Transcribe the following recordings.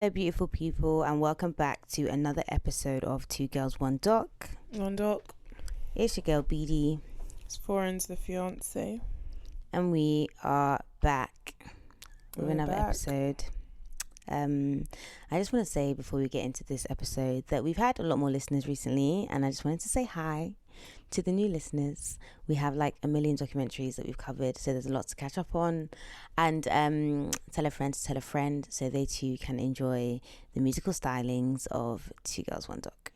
Hello, beautiful people, and welcome back to another episode of Two Girls, One Doc. One Doc. It's your girl, BD. It's Foreign's the fiance. And we are back with another episode. I just want to say before we get into this episode that we've had a lot more listeners recently, and I just wanted to say hi to the new listeners. We have like a million documentaries that we've covered, so there's a lot to catch up on. And tell a friend to tell a friend so they too can enjoy the musical stylings of Two Girls, One Doc.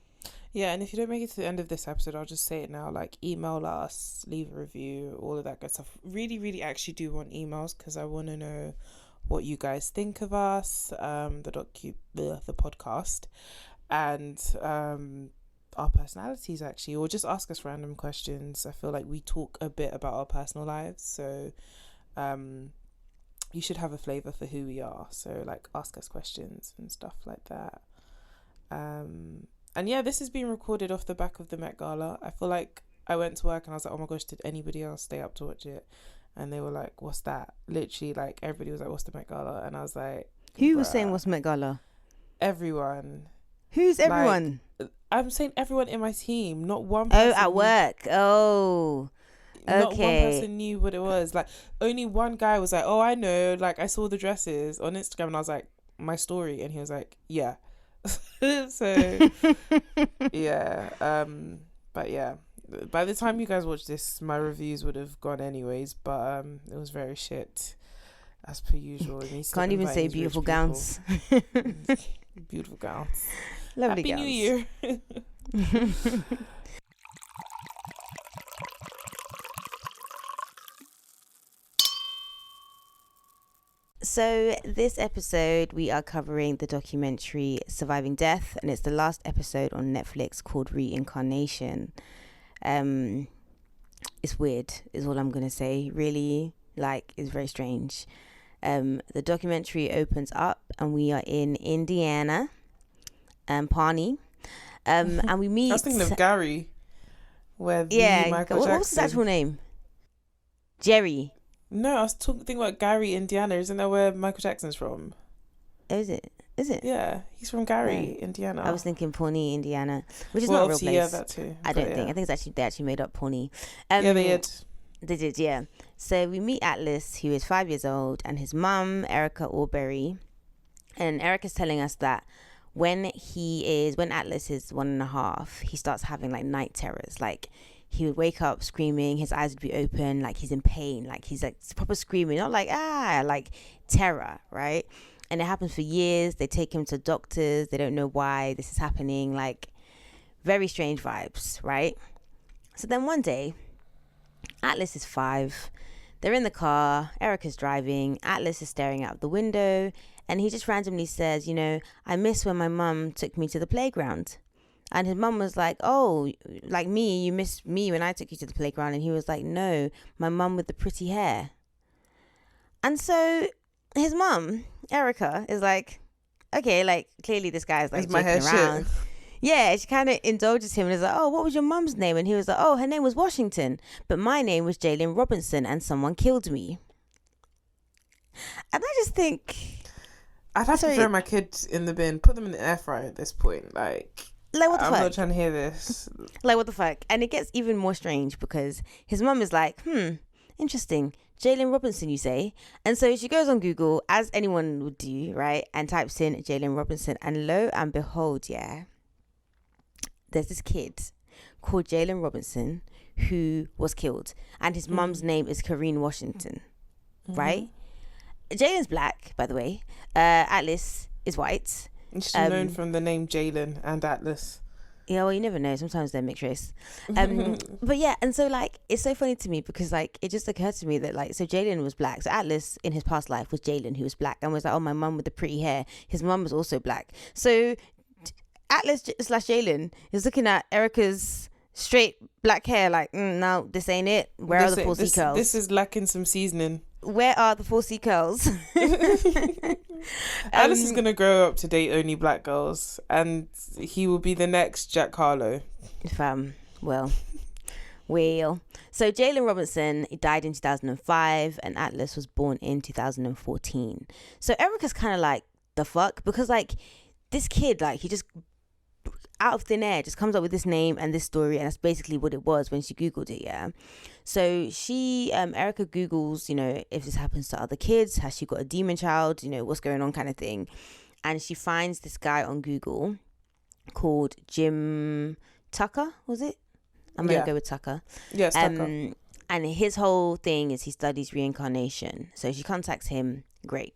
Yeah, and if you don't make it to the end of this episode, I'll just say it now, like email us, leave a review, all of that good stuff. Really actually do want emails because I want to know what you guys think of us, the podcast, and our personalities actually, or just ask us random questions. I feel like we talk a bit about our personal lives, so you should have a flavour for who we are. So like ask us questions and stuff like that. And yeah, this is being recorded off the back of the Met Gala. I feel like I went to work and I was like, oh my gosh, did anybody else stay up to watch it? And they were like, what's that? Literally, like, everybody was like, what's the Met Gala? And I was like, who was saying what's Met Gala? Everyone. Who's everyone? Like, I'm saying everyone in my team, not one person. Oh, at work. Oh, okay. Not one person knew what it was. Like, only one guy was like, oh, I know. Like, I saw the dresses on Instagram and I was like, my story. And he was like, yeah. So, yeah. But yeah. By the time you guys watch this, my reviews would have gone anyways, but it was very shit as per usual. Can't even say beautiful gowns. Beautiful gowns. Lovely Happy gowns. New Year. So this episode we are covering the documentary Surviving Death, and it's the last episode on Netflix called Reincarnation. It's weird is all I'm gonna say. Really, like, it's very strange. The documentary opens up and we are in Indiana, Pawnee, and we meet. I was thinking of Gary, where Michael Jackson. What was his actual name? Jerry. No, I was thinking about Gary, Indiana. Isn't that where Michael Jackson's from? Oh, is it? Yeah, he's from Gary, Indiana. I was thinking Pawnee, Indiana, which is not a real place. Yeah, that too. I don't think. I think they actually made up Pawnee. Yeah, they did. They did, yeah. So we meet Atlas, who is 5 years old, and his mum, Erica Auberry. And Erica's telling us that when Atlas is 1.5, he starts having like night terrors. Like, he would wake up screaming, his eyes would be open, like he's in pain, like he's like proper screaming, not like like terror, right? And it happens for years. They take him to doctors, they don't know why this is happening, like very strange vibes, right? So then one day, Atlas is 5, they're in the car, Erica's driving, Atlas is staring out the window, and he just randomly says, I miss when my mum took me to the playground. And his mum was like, oh, like me, you missed me when I took you to the playground. And he was like, no, my mum with the pretty hair. And so his mum, Erica, is like, okay, like clearly this guy is like joking around. Yeah, she kind of indulges him and is like, oh, what was your mum's name? And he was like, oh, her name was Washington, but my name was Jalen Robinson and someone killed me. And I just think, I'd have to throw my kids in the bin, put them in the air fryer at this point. Like what the fuck? I'm not trying to hear this. Like, what the fuck? And it gets even more strange because his mum is like, interesting. Jalen Robinson, you say? And so she goes on Google, as anyone would do, right? And types in Jalen Robinson. And lo and behold, yeah, there's this kid called Jalen Robinson who was killed. And his mum's name is Kareen Washington, right? Jalen's black, by the way. Atlas is white. She's known from the name Jalen and Atlas. Yeah, well, you never know. Sometimes they're mixed race. But yeah, and so like, it's so funny to me because like, it just occurred to me that like, so Jalen was black. So Atlas in his past life was Jalen, who was black, and was like, oh, my mum with the pretty hair. His mum was also black. So Atlas / Jalen is looking at Erica's straight black hair like, no, this ain't it. Where are the 4C curls? This is lacking some seasoning. Where are the 4C curls? Alice is going to grow up to date only black girls, and he will be the next Jack Harlow. Well, so Jalen Robinson, he died in 2005, and Atlas was born in 2014. So Erica's kind of like the fuck? Because like this kid, like he just out of thin air just comes up with this name and this story, and that's basically what it was when she googled it. Yeah, so she Erica googles, you know, if this happens to other kids, has she got a demon child, you know, what's going on, kind of thing. And she finds this guy on Google called Jim Tucker, was it? I'm gonna go with Tucker. Yes, Tucker. And his whole thing is he studies reincarnation. So she contacts him. Great.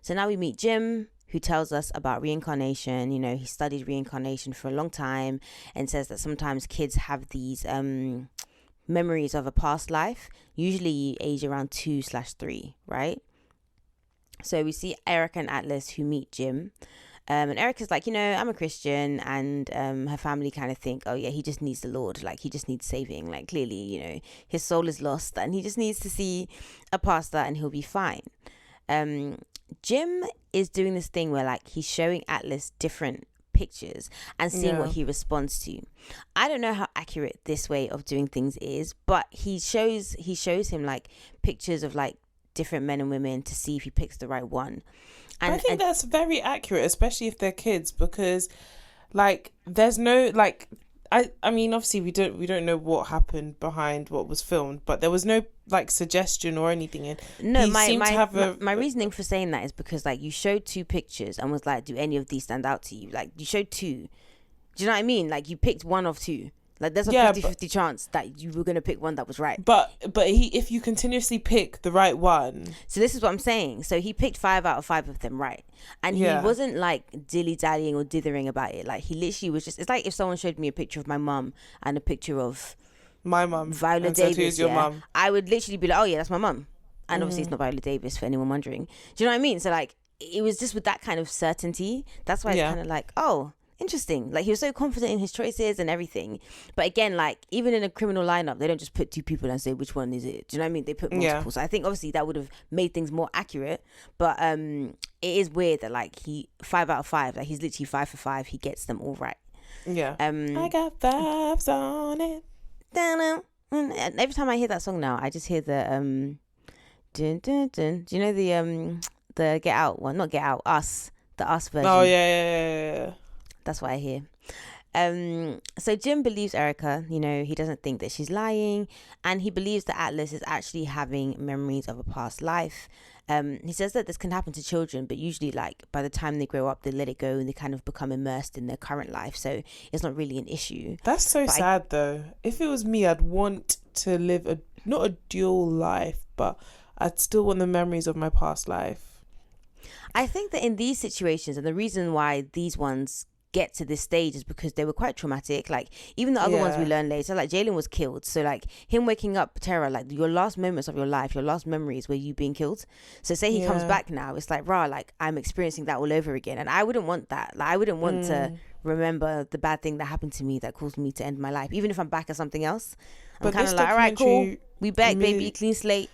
So now we meet Jim, who tells us about reincarnation. You know, he studied reincarnation for a long time and says that sometimes kids have these memories of a past life, usually age around 2/3, right? So we see Erica and Atlas who meet Jim. And Erica's like, you know, I'm a Christian, and her family kind of think, oh yeah, he just needs the Lord, like he just needs saving, like clearly, you know, his soul is lost and he just needs to see a pastor and he'll be fine. Jim is doing this thing where like he's showing Atlas different pictures and seeing what he responds to. I don't know how accurate this way of doing things is, but he shows him like pictures of like different men and women to see if he picks the right one. And I think that's very accurate, especially if they're kids, because like there's no like I mean obviously we don't know what happened behind what was filmed, but there was no like suggestion or anything in. No, my reasoning for saying that is because like you showed 2 pictures and was like, do any of these stand out to you? Like you showed 2. Do you know what I mean? Like you picked one of 2. Like there's a 50-50 chance that you were going to pick one that was right. But if you continuously pick the right one. So this is what I'm saying. So he picked 5 out of 5 of them right. And he wasn't like dilly-dallying or dithering about it. Like he literally was just, it's like if someone showed me a picture of my mum and a picture of my mum, Viola Davis. Who's your mum? I would literally be like, oh yeah, that's my mum. And obviously it's not Viola Davis for anyone wondering. Do you know what I mean? So like it was just with that kind of certainty. That's why it's kind of like, oh, interesting. Like he was so confident in his choices and everything. But again, like even in a criminal lineup, they don't just put 2 people and say which one is it. Do you know what I mean? They put multiple. So I think obviously that would have made things more accurate. But it is weird that like he 5 out of 5, like he's literally 5 for 5. He gets them all right. Yeah. I got 5s on it. And every time I hear that song now, I just hear the dun, dun, dun. Do you know the Get Out one? Not Get Out, Us. The Us version. Oh yeah. That's what I hear. So Jim believes Erica. You know, he doesn't think that she's lying, and he believes that Atlas is actually having memories of a past life. He says that this can happen to children, but usually like by the time they grow up, they let it go and they kind of become immersed in their current life. So it's not really an issue. That's so sad though. If it was me, I'd want to live not a dual life, but I'd still want the memories of my past life. I think that in these situations, and the reason why these ones get to this stage is because they were quite traumatic. Like even the other ones we learn later, like Jalen was killed, so like him waking up, Tara, like your last moments of your life, your last memories were you being killed. So say he comes back now, it's like rah, like I'm experiencing that all over again, and I wouldn't want that. Like I wouldn't want to remember the bad thing that happened to me that caused me to end my life, even if I'm back at something else. I'm kind of like, all right, cool, we back, baby, clean slate.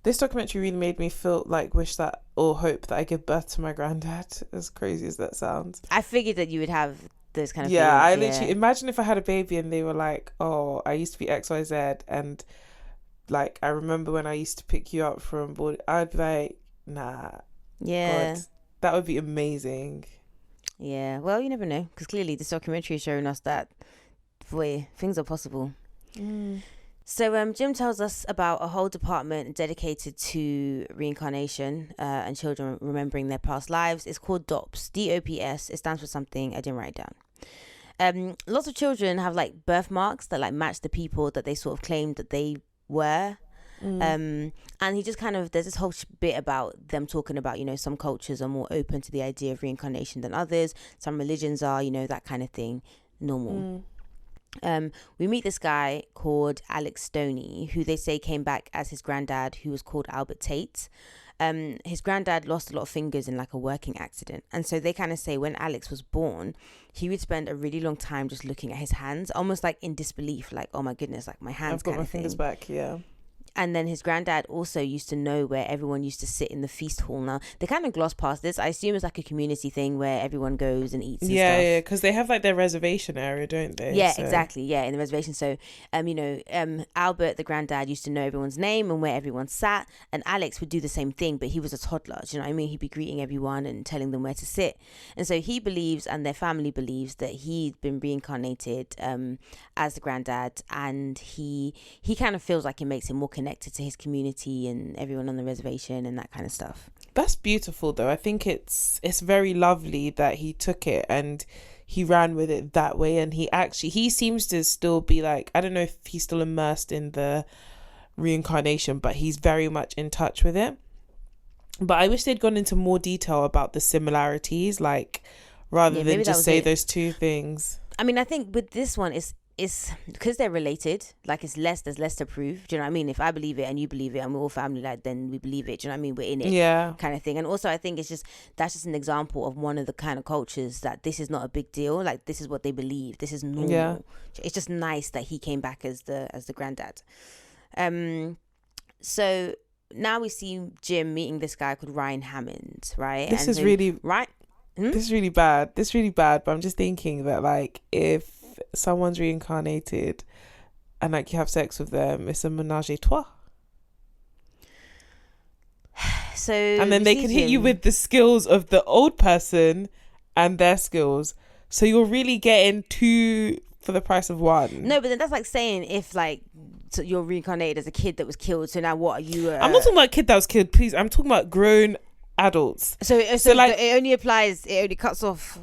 This documentary really made me feel like wish that or hope that I give birth to my granddad, as crazy as that sounds. I figured that you would have those kind of feelings. I literally imagine if I had a baby and they were like, oh, I used to be XYZ, and like I remember when I used to pick you up from board, I'd be like, nah. Yeah. God, that would be amazing. Yeah, well, you never know, because clearly this documentary is showing us that, boy, things are possible. So Jim tells us about a whole department dedicated to reincarnation and children remembering their past lives. It's called DOPS, DOPS. It stands for something I didn't write down. Lots of children have like birthmarks that like match the people that they sort of claimed that they were. And he just kind of, there's this whole bit about them talking about, you know, some cultures are more open to the idea of reincarnation than others. Some religions are, you know, that kind of thing, normal. We meet this guy called Alex Stoney, who they say came back as his granddad, who was called Albert Tate. His granddad lost a lot of fingers in like a working accident, and so they kind of say when Alex was born, he would spend a really long time just looking at his hands, almost like in disbelief, like, oh my goodness, like my hands. I've got my fingers back. And then his granddad also used to know where everyone used to sit in the feast hall. Now, they kind of gloss past this. I assume it's like a community thing where everyone goes and eats and Yeah, stuff. yeah, because they have like their reservation area, don't they? Yeah, So- exactly. Yeah, in the reservation. So, Albert, the granddad, used to know everyone's name and where everyone sat. And Alex would do the same thing, but he was a toddler. Do you know what I mean? He'd be greeting everyone and telling them where to sit. And so he believes, and their family believes, that he'd been reincarnated as the granddad, and he kind of feels like it makes him more connected to his community and everyone on the reservation and that kind of stuff. That's beautiful, though. I think it's very lovely that he took it and he ran with it that way. And he seems to still be like, I don't know if he's still immersed in the reincarnation, but he's very much in touch with it. But I wish they'd gone into more detail about the similarities, like rather than just say those two things. I mean, I think with this one, it's because they're related. Like, there's less to prove. Do you know what I mean? If I believe it and you believe it and we're all family, like, then we believe it. Do you know what I mean? We're in it. Yeah. Kind of thing. And also, I think that's just an example of one of the kind of cultures that this is not a big deal. Like, this is what they believe. This is normal. Yeah. It's just nice that he came back as the granddad. So now we see Jim meeting this guy called Ryan Hammond, right? This is really bad. This is really bad. But I'm just thinking that, like, if someone's reincarnated and like you have sex with them, it's a menage a trois. So and then they can hit you with the skills of the old person and their skills, so you're really getting two for the price of one. No, but then that's like saying if like so you're reincarnated as a kid that was killed, so now what are you? I'm not talking about a kid that was killed, please. I'm talking about grown adults. So like it only cuts off.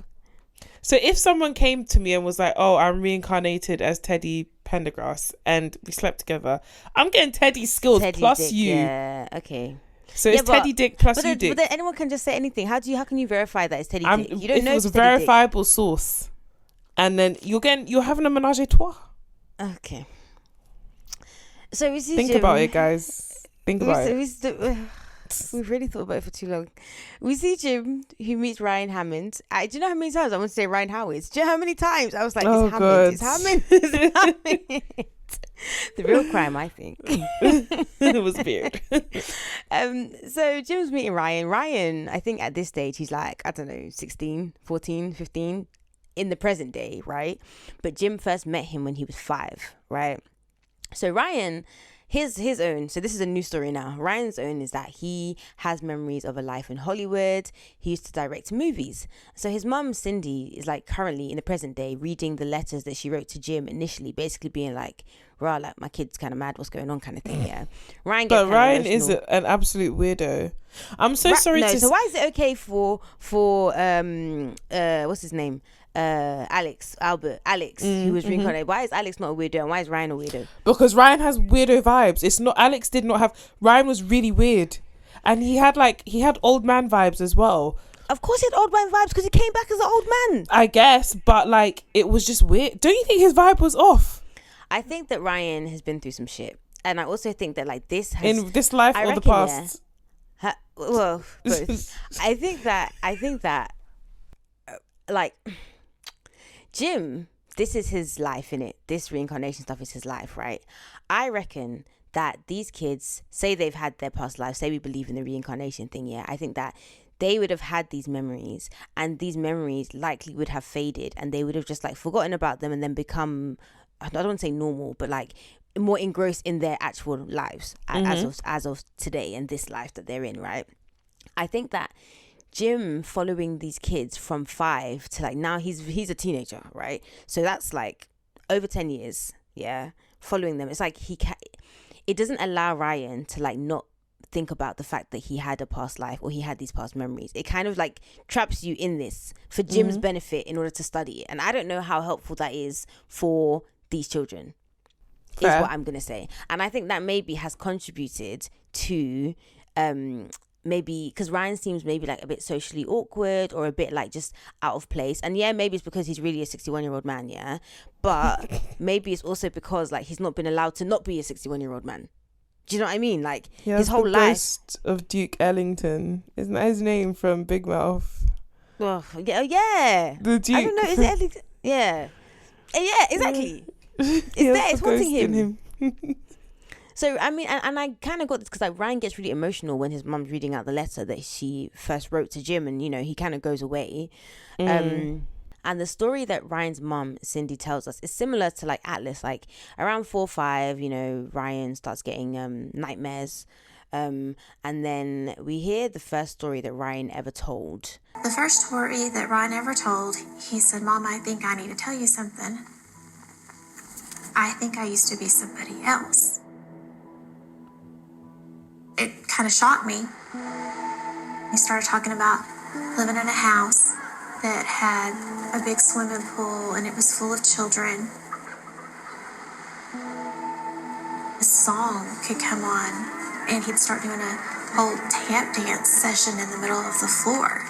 So if someone came to me and was like, oh, I'm reincarnated as Teddy Pendergrass and we slept together, I'm getting Teddy's skills plus Dick, you. Yeah, okay. So it's Teddy Dick plus you Dick. But then anyone can just say anything. How can you verify that it's Teddy Dick? You don't know if it was a verifiable source. And then you're having a menage a trois. Okay. So we see Think Jim. about it, guys. Think about it. We've really thought about it for too long. We see Jim, who meets Ryan Hammond. Do you know how many times I want to say Ryan Howard? Do you know how many times I was like, it's Hammond. The real crime, I think. It was weird. So Jim's meeting Ryan. Ryan, I think at this stage, he's like, I don't know, 16, 14, 15 in the present day, right? But Jim first met him when he was 5, right? So Ryan, his own, so this is a new story now. Ryan's own is that he has memories of a life in Hollywood. He used to direct movies. So his mum, Cindy, is like currently in the present day reading the letters that she wrote to Jim initially, basically being like, rah, like my kid's kind of mad, what's going on kind of thing, yeah. Ryan is an absolute weirdo. I'm so sorry to... So why is it okay for what's his name? Alex, who was reincarnated. Why is Alex not a weirdo and why is Ryan a weirdo? Because Ryan has weirdo vibes. It's not, Alex did not have, Ryan was really weird. And he had old man vibes as well. Of course he had old man vibes because he came back as an old man. I guess, but like, it was just weird. Don't you think his vibe was off? I think that Ryan has been through some shit. And I also think that like this has... In this life or the past? Yeah, well, both. I think that like... Jim, this is his life, innit? This reincarnation stuff is his life, right? I reckon that these kids, say they've had their past lives, say we believe in the reincarnation thing, yeah, I think that they would have had these memories and these memories likely would have faded and they would have just like forgotten about them and then become, I don't want to say normal, but like more engrossed in their actual lives as of today and this life that they're in, right? I think that Jim following these kids from 5 to like now he's a teenager, right? So that's like over 10 years, yeah, following them. It's like it doesn't allow Ryan to like not think about the fact that he had a past life or he had these past memories. It kind of like traps you in this for Jim's benefit in order to study it. And I don't know how helpful that is for these children. Fair. Is what I'm gonna say. And I think that maybe has contributed to maybe because Ryan seems maybe like a bit socially awkward or a bit like just out of place. And yeah, maybe it's because he's really a 61-year-old man, yeah. But maybe it's also because like he's not been allowed to not be a 61-year-old man. Do you know what I mean? Like his whole life. Ghost of Duke Ellington, isn't that his name from Big Mouth? Oh yeah. The Duke. I don't know. Is it Ellington? Yeah. Yeah, exactly. It's there. It's haunting him. So I mean, and I kind of got this because like Ryan gets really emotional when his mum's reading out the letter that she first wrote to Jim, and he kind of goes away. And the story that Ryan's mum Cindy tells us is similar to like Atlas. Like around 4 or 5, Ryan starts getting nightmares. And then we hear the first story that Ryan ever told. The first story that Ryan ever told, he said, "Mom, I think I need to tell you something. I think I used to be somebody else." It kind of shocked me. He started talking about living in a house that had a big swimming pool and it was full of children. A song could come on and he'd start doing a whole tap dance session in the middle of the floor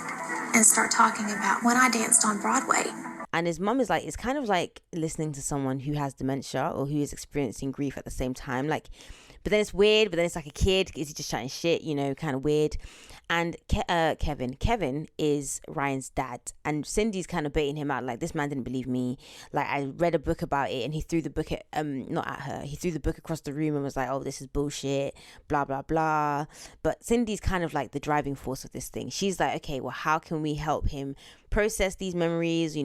and start talking about when I danced on Broadway. And his mum is like, it's kind of like listening to someone who has dementia or who is experiencing grief at the same time. Like, but then it's weird, but then it's like a kid. Is he just chatting shit, kind of weird. And Kevin is Ryan's dad. And Cindy's kind of baiting him out. Like, this man didn't believe me. Like, I read a book about it and he threw the book at, not at her. He threw the book across the room and was like, oh, this is bullshit, blah, blah, blah. But Cindy's kind of like the driving force of this thing. She's like, okay, well, how can we help him process these memories?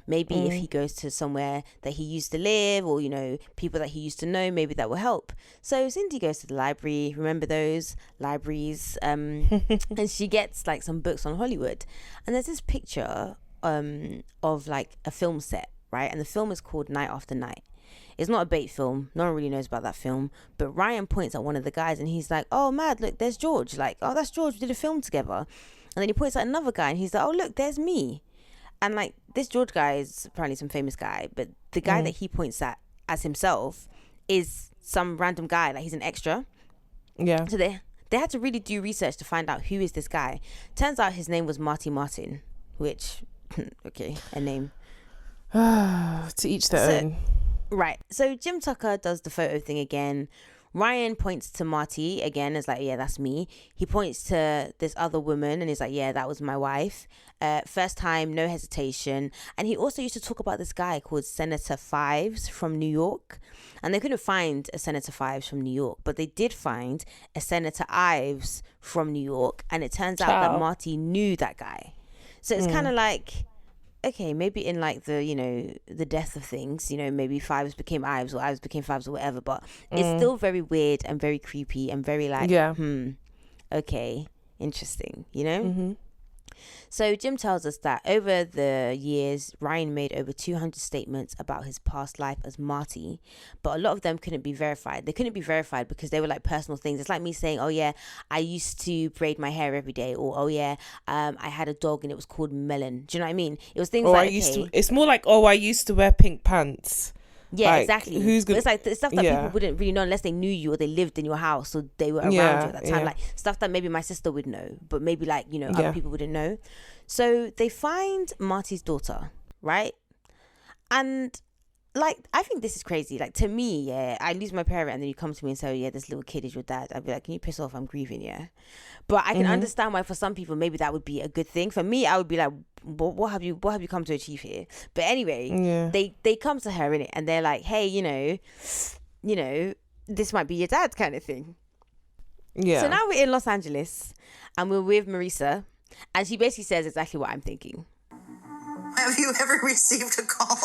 Maybe if he goes to somewhere that he used to live or, people that he used to know, maybe that will help. So Cindy goes to the library. Remember those libraries? And she gets like some books on Hollywood. And there's this picture of like a film set, right? And the film is called Night After Night. It's not a bait film. No one really knows about that film. But Ryan points at one of the guys and he's like, oh, mad, look, there's George. Like, oh, that's George. We did a film together. And then he points at another guy and he's like, oh, look, there's me. And like this George guy is apparently some famous guy. But the guy that he points at as himself is some random guy. Like, he's an extra. Yeah. So they had to really do research to find out who is this guy. Turns out his name was Marty Martin, which, okay, a name. To each their own. Right. So Jim Tucker does the photo thing again. Ryan points to Marty again as like, yeah, that's me. He points to this other woman and he's like, yeah, that was my wife. First time, no hesitation. And he also used to talk about this guy called Senator Fives from New York. And they couldn't find a Senator Fives from New York, but they did find a Senator Ives from New York. And it turns out that Marty knew that guy. So it's kind of like, okay, maybe in like the, the death of things, maybe Fives became Ives or Ives became Fives or whatever, but it's still very weird and very creepy and very like, okay, interesting, So Jim tells us that over the years, Ryan made over 200 statements about his past life as Marty, but a lot of them couldn't be verified. They couldn't be verified because they were like personal things. It's like me saying, oh yeah, I used to braid my hair every day, or oh yeah, I had a dog and it was called Melon. Do you know what I mean? It was things like, it's more like, oh, I used to wear pink pants. Yeah, like, exactly. Who's good? It's like the stuff that people wouldn't really know unless they knew you or they lived in your house or they were around you at that time. Like stuff that maybe my sister would know, but maybe like, other people wouldn't know. So they find Marty's daughter, right? And like, I think this is crazy. Like, to me, I lose my parent and then you come to me and say, oh, yeah, this little kid is your dad. I'd be like, can you piss off? I'm grieving, yeah. But I can understand why for some people, maybe that would be a good thing. For me, I would be like, what have you come to achieve here? But anyway, they come to her in it and they're like, hey, this might be your dad kind of thing. Yeah. So now we're in Los Angeles and we're with Marisa and she basically says exactly what I'm thinking. Have you ever received a call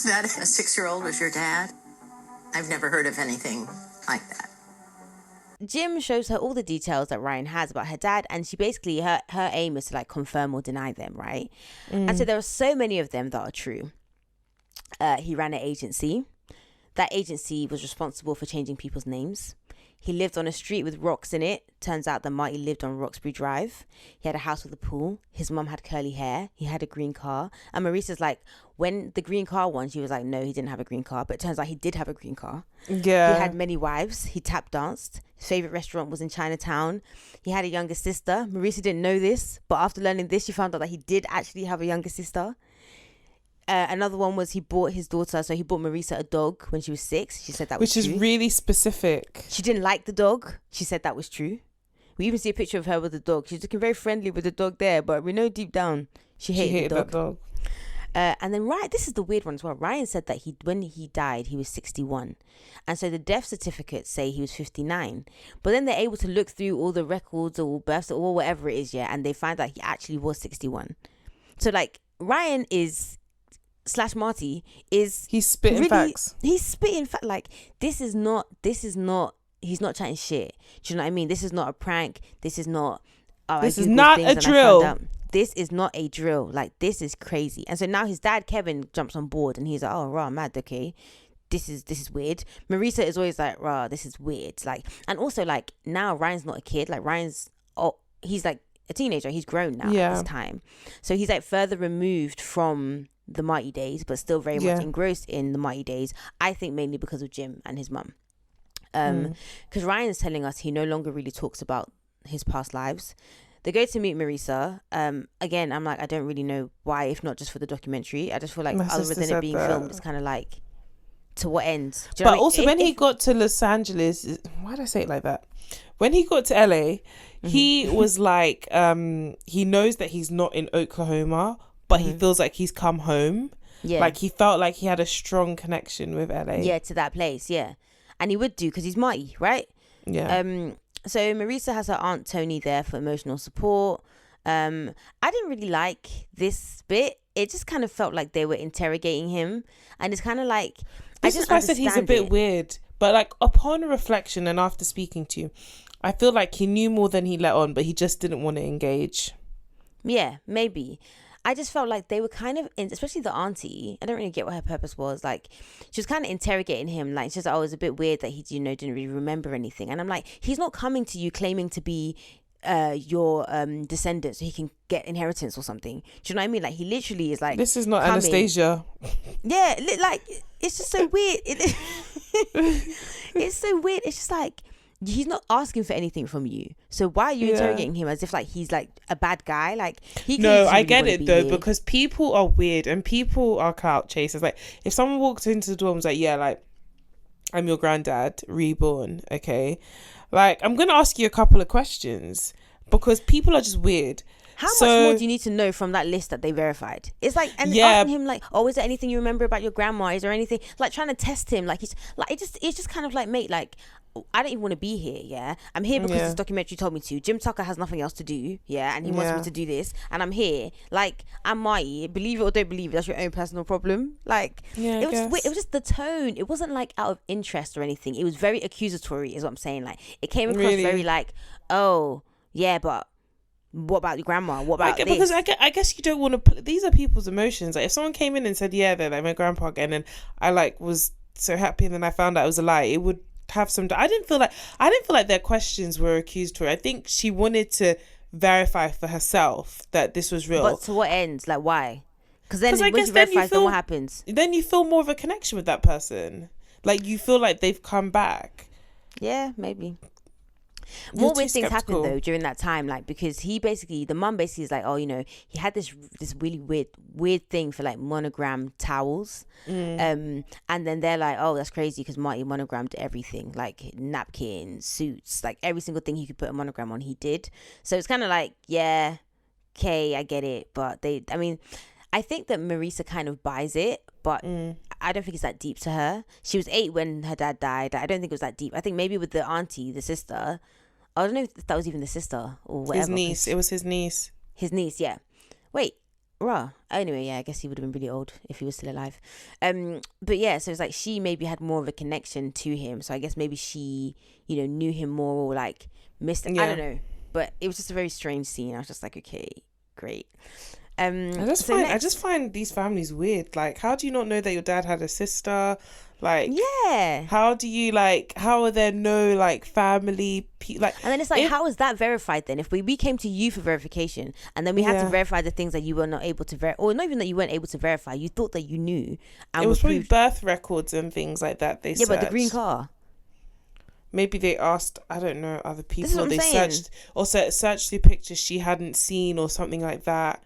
that a 6-year-old was your dad? I've never heard of anything like that. Jim shows her all the details that Ryan has about her dad, and she basically, her aim is to like confirm or deny them, right? And so there are so many of them that are true. He ran an agency. That agency was responsible for changing people's names. He lived on a street with rocks in it. Turns out that Marty lived on Roxbury Drive. He had a house with a pool. His mum had curly hair. He had a green car. And Maurice's like, when the green car won, she was like, no, he didn't have a green car. But it turns out he did have a green car. Yeah. He had many wives. He tap danced. His favorite restaurant was in Chinatown. He had a younger sister. Marisa didn't know this. But after learning this, she found out that he did actually have a younger sister. Another one was he bought his daughter, so he bought Marisa a dog when she was 6. She said that was true. Which is really specific. She didn't like the dog. She said that was true. We even see a picture of her with the dog. She's looking very friendly with the dog there, but we know deep down she hated the dog. That dog. And then this is the weird one as well. Ryan said that when he died, he was 61. And so the death certificates say he was 59. But then they're able to look through all the records or births or whatever it is, yeah, and they find that he actually was 61. So like Ryan is / Marty is He's spitting really, facts. He's spitting fact. Like this is not. He's not chatting shit. Do you know what I mean? This is not a prank. This is not. Oh, this is not a drill. This is not a drill. Like this is crazy. And so now his dad Kevin jumps on board and he's like, oh, rah, mad, okay. This is weird. Marisa is always like, rah, this is weird. Like, and also like now Ryan's not a kid. Like he's like a teenager. He's grown now at this time. So he's like further removed from the Marty days, but still very much engrossed in the Marty days. I think mainly because of Jim and his mum. Because Ryan is telling us he no longer really talks about his past lives. They go to meet Marisa. Again, I'm like, I don't really know why, if not just for the documentary. I just feel like other than it being filmed, it's kind of like, to what end? But also when he got to Los Angeles, why did I say it like that? When he got to LA, he was like, he knows that he's not in Oklahoma, but he feels like he's come home. Yeah. Like he felt like he had a strong connection with LA. Yeah, to that place, yeah. And he would do because he's Marty, right? Yeah. So Marisa has her aunt Tony there for emotional support. I didn't really like this bit. It just kind of felt like they were interrogating him, and it's kind of like this is why I said he's a bit weird. But like upon reflection and after speaking to you, I feel like he knew more than he let on, but he just didn't want to engage. Yeah, maybe. I just felt like they were kind of, especially the auntie, I don't really get what her purpose was. Like, she was kind of interrogating him. Like, she's like, oh, it was a bit weird that he, didn't really remember anything. And I'm like, he's not coming to you claiming to be your descendant so he can get inheritance or something. Do you know what I mean? Like, he literally is like, this is not Anastasia. Yeah, like, it's just so weird. It's so weird. It's just like, he's not asking for anything from you, so why are you interrogating him as if like he's like a bad guy? Like he no, I get it though, because people are weird and people are clout chasers. Like if someone walks into the door and was like, yeah, like I'm your granddad reborn, okay, like I'm gonna ask you a couple of questions because people are just weird. How much more do you need to know from that list that they verified? It's like, and asking him like, oh, is there anything you remember about your grandma? Is there anything, like trying to test him? Like he's like, it's just kind of like, mate, like I don't even want to be here. Yeah, I'm here because this documentary told me to. Jim Tucker has nothing else to do. Yeah, and he wants me to do this, and I'm here. Like I'm Marty. Believe it or don't believe it, that's your own personal problem. Like it was just the tone. It wasn't like out of interest or anything. It was very accusatory, is what I'm saying. Like it came across very like, oh yeah, but what about your grandma? What about this? Because I guess you don't want to put, these are people's emotions. Like if someone came in and said, yeah, they're like my grandpa again, and I like was so happy, and then I found out it was a lie, it would have some. I didn't feel like their questions were accusatory. I think she wanted to verify for herself that this was real. But to what end? Like why? Because then when she verifies, then what happens? Then you feel more of a connection with that person. Like you feel like they've come back. Yeah, maybe. More weird things happened though during that time, like because the mum basically is like, oh, he had this really weird thing for like monogram towels, and then they're like, oh, that's crazy because Marty monogrammed everything, like napkins, suits, like every single thing he could put a monogram on, he did. So it's kind of like, yeah, okay, I get it, but I think that Marisa kind of buys it, but I don't think it's that deep to her. She was 8 when her dad died. I don't think it was that deep. I think maybe with the auntie, the sister, I don't know if that was even the sister or whatever. His niece. It was his niece. His niece, yeah. Wait, rah. Anyway, yeah, I guess he would have been really old if he was still alive. But yeah, so it's like she maybe had more of a connection to him. So I guess maybe she, knew him more or like missed him. Yeah. I don't know. But it was just a very strange scene. I was just like, okay, great. I just find these families weird. Like, how do you not know that your dad had a sister? Like, yeah. How do you how are there no like family like? And then it's like, how is that verified then? If we came to you for verification, and then we had to verify the things that you were not able to verify, or not even that you weren't able to verify, you thought that you knew. And it was probably birth records and things like that. They searched. But the green car. Maybe they asked, I don't know, other people, this is what or they saying. searched the pictures she hadn't seen or something like that.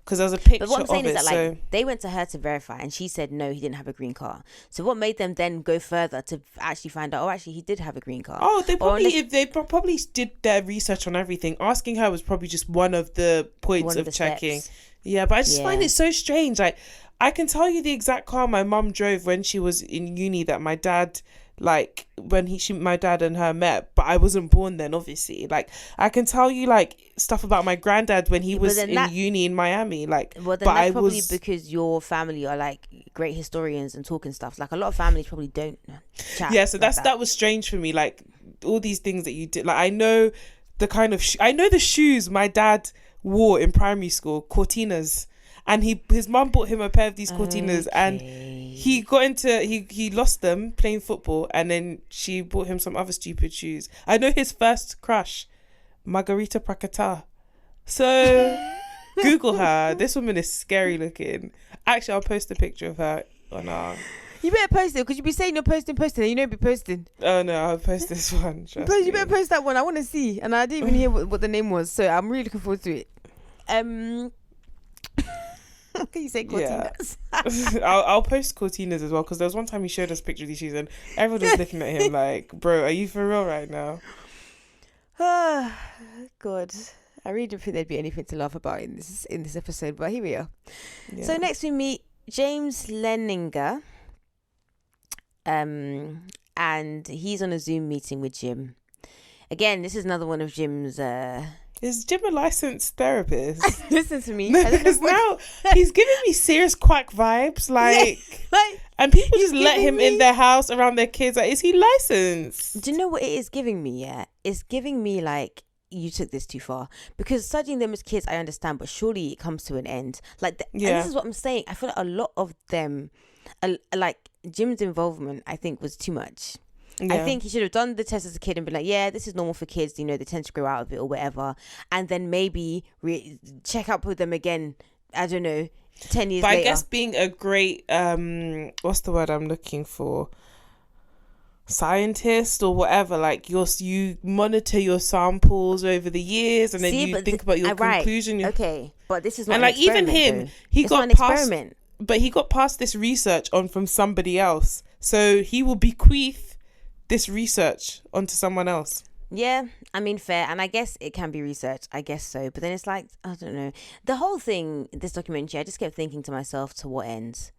Because there was a picture of it. But what I'm saying is that they went to her to verify and she said no, he didn't have a green car. So what made them then go further to actually find out, actually he did have a green car? Oh, they probably did their research on everything. Asking her was probably just one of the points of checking. Yeah, but I just find Yeah. it so strange. Like, I can tell you the exact car my mum drove when she was in uni that my dad, like, when my dad and her met, but I wasn't born then, obviously. Like, I can tell you, like, stuff about my granddad when he But was then in uni in Miami. Like, Well, then but that's I probably was, because your family are like great historians and talking stuff. Like a lot of families probably don't chat yeah, so like that. that was strange for me. Like, all these things that you did. Like, I know the kind of, I know the shoes my dad wore in primary school, Cortinas. And his mum bought him a pair of these Cortinas, and he got into he lost them playing football, and then she bought him some other stupid shoes. I know his first crush, Margarita Prakata. So Google her. This woman is scary looking. Actually, I'll post a picture of her on our. You better post it because you be saying you're posting, and you know be posting. Oh no, I'll post this one. You better post that one. I want to see, and I didn't even hear what the name was, so I'm really looking forward to it. Can you say Cortinas? Yeah. I'll post Cortinas as well, because there was one time he showed us a picture of these shoes and everyone was looking at him like, bro, are you for real right now? God, I really don't think there'd be anything to laugh about in this episode, but here we are. Yeah. So next we meet James Leninger, and he's on a Zoom meeting with Jim. Again, this is another one of Jim's. Is Jim a licensed therapist? Listen to me. Because now he's giving me serious quack vibes, like, and people just let him in their house around their kids. Like, is he licensed? Do you know what it is giving me? Yeah, it's giving me like, you took this too far, because studying them as kids I understand, but surely it comes to an end. Like, and this is what I'm saying. I feel like a lot of them, like Jim's involvement, I think was too much. Yeah. I think he should have done the test as a kid and been like, yeah, this is normal for kids, you know, they tend to grow out of it or whatever, and then maybe check up with them again, I don't know, 10 years later. I guess being a great what's the word I'm looking for, scientist or whatever, like you monitor your samples over the years, and then you think about your conclusion. Okay, but this is not and an like even him though. he it's got not past experiment. But he got past this research on from somebody else, so he will bequeath this research onto someone else. Yeah, I mean, fair. And I guess it can be research, I guess so, but then it's like, I don't know, the whole thing, this documentary, I just kept thinking to myself, to what ends?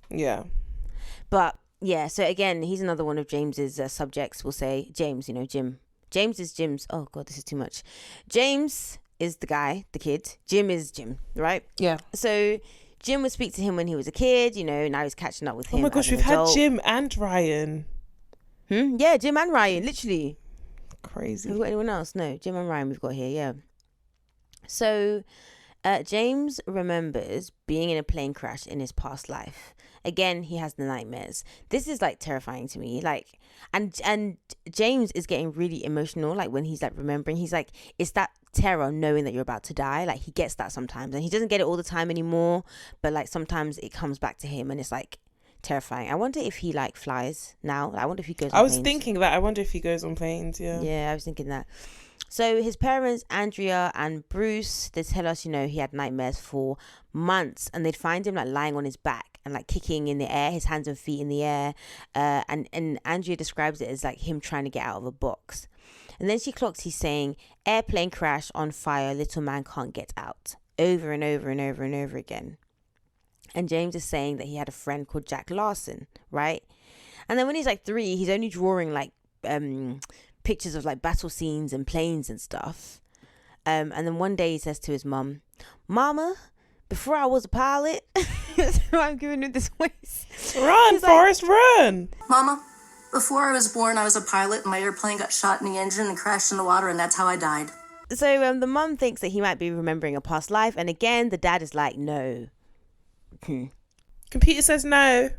Yeah, but yeah, so again, he's another one of James's subjects. We'll say James, you know, Jim is Jim's, oh god, this is too much. James is the guy, the kid. Jim is Jim, right? Yeah. So Jim would speak to him when he was a kid, you know, now he's catching up with him. Oh my gosh, we've had Jim and Ryan. Yeah, Jim and Ryan, literally. Crazy. Have we got anyone else? No, Jim and Ryan we've got here, yeah. So James remembers being in a plane crash in his past life. Again, he has the nightmares. This is like terrifying to me. Like, and James is getting really emotional, like when he's like remembering. He's like, it's that terror knowing that you're about to die. Like, he gets that sometimes, and he doesn't get it all the time anymore, but like sometimes it comes back to him and it's like terrifying. I wonder if he like flies now. I wonder if he goes on I was planes. thinking that. I wonder if he goes on planes. Yeah, I was thinking that. So his parents, Andrea and Bruce, they tell us, you know, he had nightmares for months, and they'd find him like lying on his back and like kicking in the air, his hands and feet in the air, and Andrea describes it as like him trying to get out of a box. And then she clocks he's saying, airplane crash, on fire, little man can't get out, over and over and over and over again. And James is saying that he had a friend called Jack Larson, right? And then when he's like 3, he's only drawing like pictures of like battle scenes and planes and stuff. And then one day he says to his mum, Mama, before I was a pilot, that's why I'm giving him this voice. Run, Forrest, run! Mama, before I was born, I was a pilot and my airplane got shot in the engine and crashed in the water, and that's how I died. So the mum thinks that he might be remembering a past life, and again, the dad is like, no. Computer says no.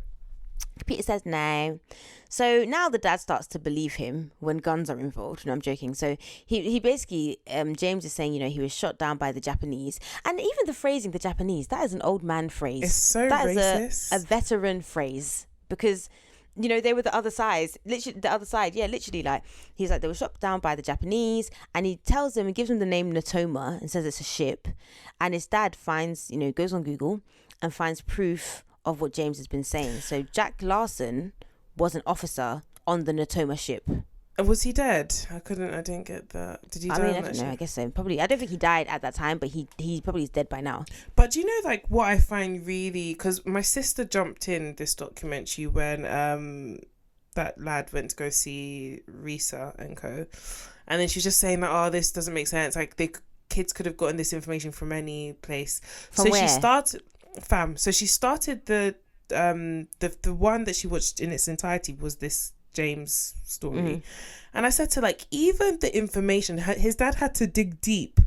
So now the dad starts to believe him when guns are involved. No, I'm joking. So he basically, James is saying, you know, he was shot down by the Japanese. And even the phrasing, the Japanese, that is an old man phrase. It's so that racist. Is a veteran phrase, because, you know, they were the other side. Literally, the other side. Yeah, literally, like, he's like, they were shot down by the Japanese. And he tells them, he gives them the name Natoma and says it's a ship. And his dad finds, you know, goes on Google and finds proof of what James has been saying. So Jack Larson was an officer on the Natoma ship. Was he dead? I didn't get that. Did he die? I mean, on I that don't know. I ship? guess so. Probably. I don't think he died at that time, but he probably is dead by now. But do you know, like, what I find really, because my sister jumped in this documentary when that lad went to go see Risa and co, and then she's just saying that, oh, this doesn't make sense. Like, kids could have gotten this information from any place. From where? So she started the one that she watched in its entirety was this James story. And I said to, like, even the information, his dad had to dig deep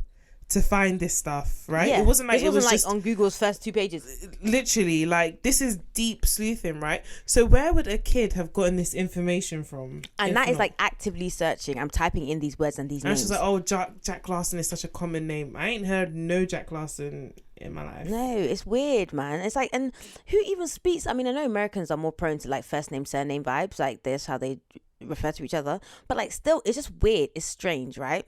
to find this stuff, right? Yeah. It wasn't like This wasn't like just on Google's first 2 pages. literally, like, this is deep sleuthing, right? So where would a kid have gotten this information from? And if that is not? like actively searching. I'm typing in these words and these And names. she's like, oh, Jack Larson is such a common name. I ain't heard no Jack Larson in my life. No, it's weird, man. It's like, and who even speaks? I mean, I know Americans are more prone to like first name, surname vibes. Like, that's how they refer to each other. But like, still, it's just weird. It's strange, right?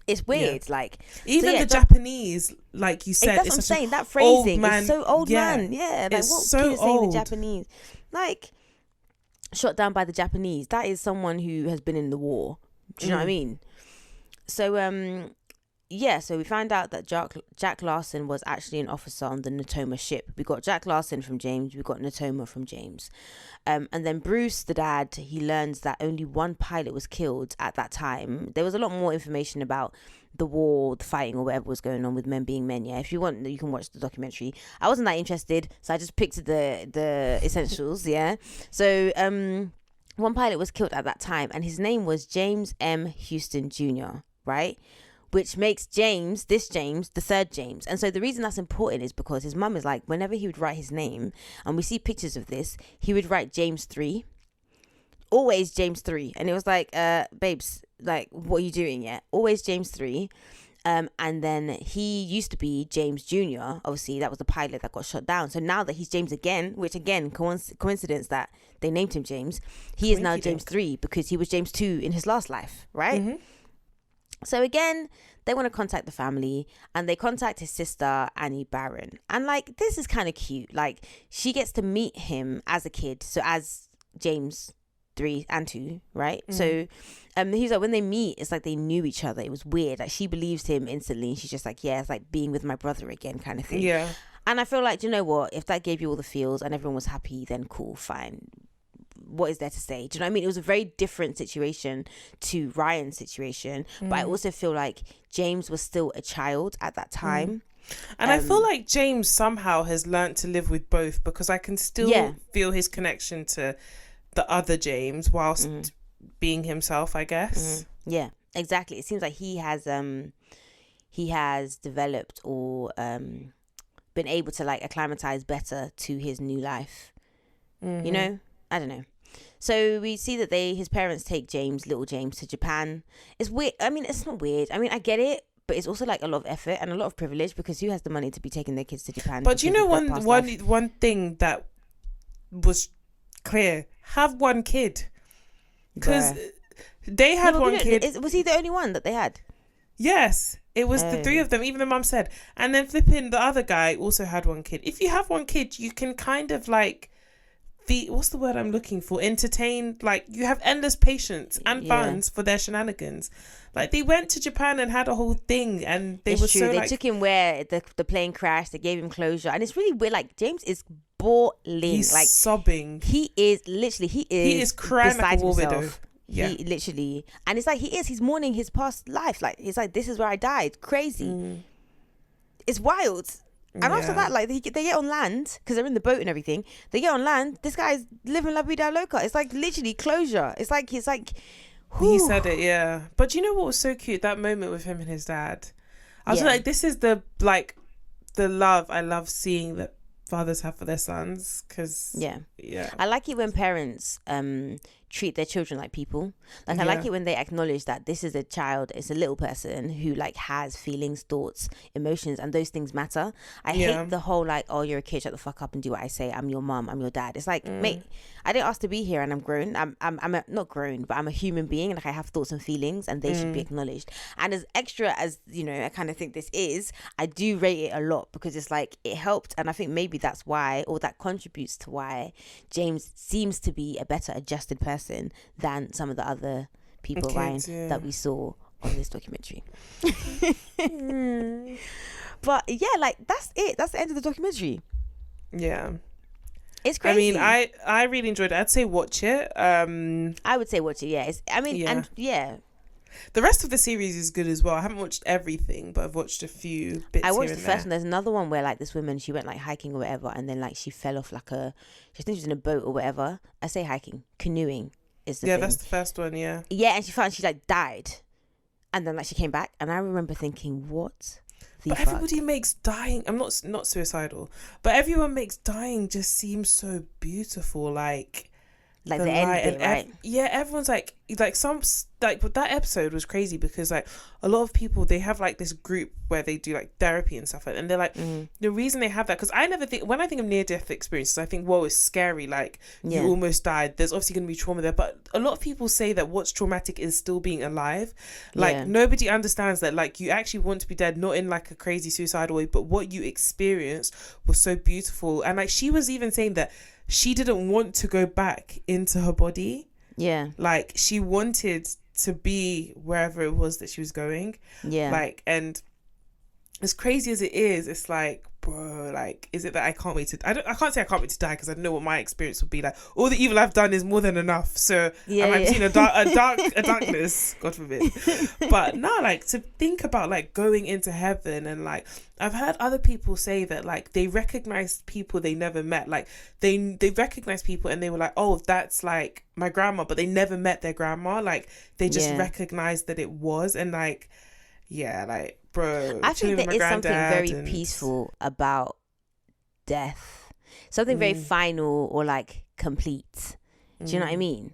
It's weird. Yeah. Like, even so yeah, the Japanese, like you said, that's it's what I'm such saying. That old phrasing man. is so old, man. Yeah, like it's what so kid is saying old. the Japanese? Like, shot down by the Japanese. That is someone who has been in the war. Do you know what I mean? So yeah, so we found out that Jack Larson was actually an officer on the Natoma ship. We got Jack Larson from James, we got Natoma from James. And then Bruce, the dad, he learns that only one pilot was killed at that time. There was a lot more information about the war, the fighting, or whatever was going on with men being men. Yeah, if you want, you can watch the documentary. I wasn't that interested, so I just picked the essentials. Yeah, so one pilot was killed at that time, and his name was James M. Houston Jr., right? Which makes James, the third James. And so the reason that's important is because his mum is like, whenever he would write his name, and we see pictures of this, he would write James 3. Always James 3. And it was like, babes, like, what are you doing yet? Always James 3. And then he used to be James Jr. Obviously, that was the pilot that got shot down. So now that he's James again, which again, coincidence that they named him James, he is now James 3 because he was James 2 in his last life, right? Mm-hmm. So again, they want to contact the family, and they contact his sister, Annie Barron. And like, this is kind of cute. Like, she gets to meet him as a kid. So as James 3 and 2, right? So he's like, when they meet, it's like they knew each other. It was weird. Like, she believes him instantly. And she's just like, yeah, it's like being with my brother again kind of thing. Yeah. And I feel like, you know what? If that gave you all the feels and everyone was happy, then cool, fine. What is there to say? Do you know what I mean? It was a very different situation to Ryan's situation, but I also feel like James was still a child at that time. And I feel like James somehow has learnt to live with both, because I can still feel his connection to the other James whilst being himself, I guess. Yeah, exactly. It seems like he has developed or been able to like acclimatize better to his new life. You know? I don't know. So we see that his parents take little James to Japan. It's weird. I mean, it's not weird. I mean, I get it, but it's also like a lot of effort and a lot of privilege, because who has the money to be taking their kids to Japan? But you know, one thing that was clear: have one kid, because they had one kid. Was he the only one that they had? Yes, it was the three of them. Even the mum said, and then flipping the other guy also had one kid. If you have one kid, you can kind of like. What's the word I'm looking for? Entertain, like, you have endless patience and funds for their shenanigans. Like, they went to Japan and had a whole thing, and they It's true. They took him where the plane crashed. They gave him closure, and it's really weird. Like, James is bawling, he's like sobbing. He is crying like a war widow. Yeah, he literally, and it's like he's mourning his past life. Like, he's like, this is where I died. Crazy. It's wild. And after that, like, they get on land, because they're in the boat and everything. They get on land. This guy's living la vida loca. It's like literally closure. It's like he's like. Whew. He said it, yeah. But you know what was so cute? That moment with him and his dad. I was like, this is the love I love seeing that fathers have for their sons, because I like it when parents treat their children like people. Like, I like it when they acknowledge that this is a child, it's a little person who like has feelings, thoughts, emotions, and those things matter. I hate the whole like, oh, you're a kid, shut the fuck up and do what I say, I'm your mum, I'm your dad. It's like, mate, I didn't ask to be here, and I'm grown. I'm not grown, but I'm a human being, and like, I have thoughts and feelings, and they should be acknowledged. And as extra as, you know, I kind of think this is, I do rate it a lot, because it's like, it helped, and I think maybe that's why, or that contributes to why James seems to be a better adjusted person than some of the other people, Ryan, that we saw on this documentary. But yeah, like that's it. That's the end of the documentary. Yeah. It's crazy. I mean, I really enjoyed it. I'd say watch it. I would say watch it. Yeah. And yeah. The rest of the series is good as well. I haven't watched everything, but I've watched a few bits. I watched here the and first there. one. There's another one where like this woman, she went like hiking or whatever, and then like she fell off like I think she was in a boat or whatever. I say hiking, canoeing is the thing. That's the first one. Yeah, and she found she like died, and then like she came back, and I remember thinking, what the but fuck? everybody makes dying. I'm not suicidal, but everyone makes dying just seem so beautiful. Like the end bit, right? Everyone's like some like, but that episode was crazy because like a lot of people, they have like this group where they do like therapy and stuff, and they're like the reason they have that, because I never think, when I think of near death experiences, I think, whoa, it's scary, like you almost died, there's obviously going to be trauma there, but a lot of people say that what's traumatic is still being alive. Like nobody understands that, like you actually want to be dead, not in like a crazy suicidal way, but what you experienced was so beautiful. And like she was even saying that she didn't want to go back into her body. Yeah. Like she wanted to be wherever it was that she was going. Yeah. Like, and as crazy as it is, it's like, bro, like, is it that I can't wait to, I can't say I can't wait to die, because I know what my experience would be like. All the evil I've done is more than enough. So I might be seeing a darkness, God forbid. But no, like to think about like going into heaven, and like I've heard other people say that like they recognize people they never met. Like they recognize people and they were like, oh, that's like my grandma, but they never met their grandma. Like they just recognized that it was, and like, yeah, like, bro, I think there is something very and peaceful about death, something very final or like complete. Do you know what I mean?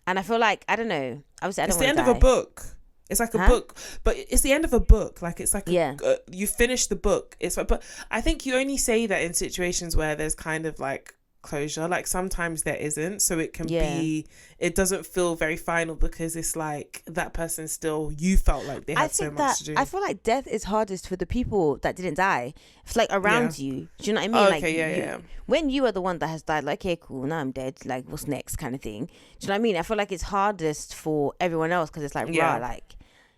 And I feel like, I don't know, obviously I don't it's the end die. of a book. It's like a book, but it's the end of a book. Like it's like you finish the book. It's like, but I think you only say that in situations where there's kind of like closure. Like sometimes there isn't, so it can be, it doesn't feel very final, because it's like that person still, you felt like they had so much to do. I feel like death is hardest for the people that didn't die. It's like around you. Do you know what I mean? Okay, when you are the one that has died, like, okay, cool, now I'm dead, like what's next kind of thing. Do you know what I mean? I feel like it's hardest for everyone else, because it's like raw, like,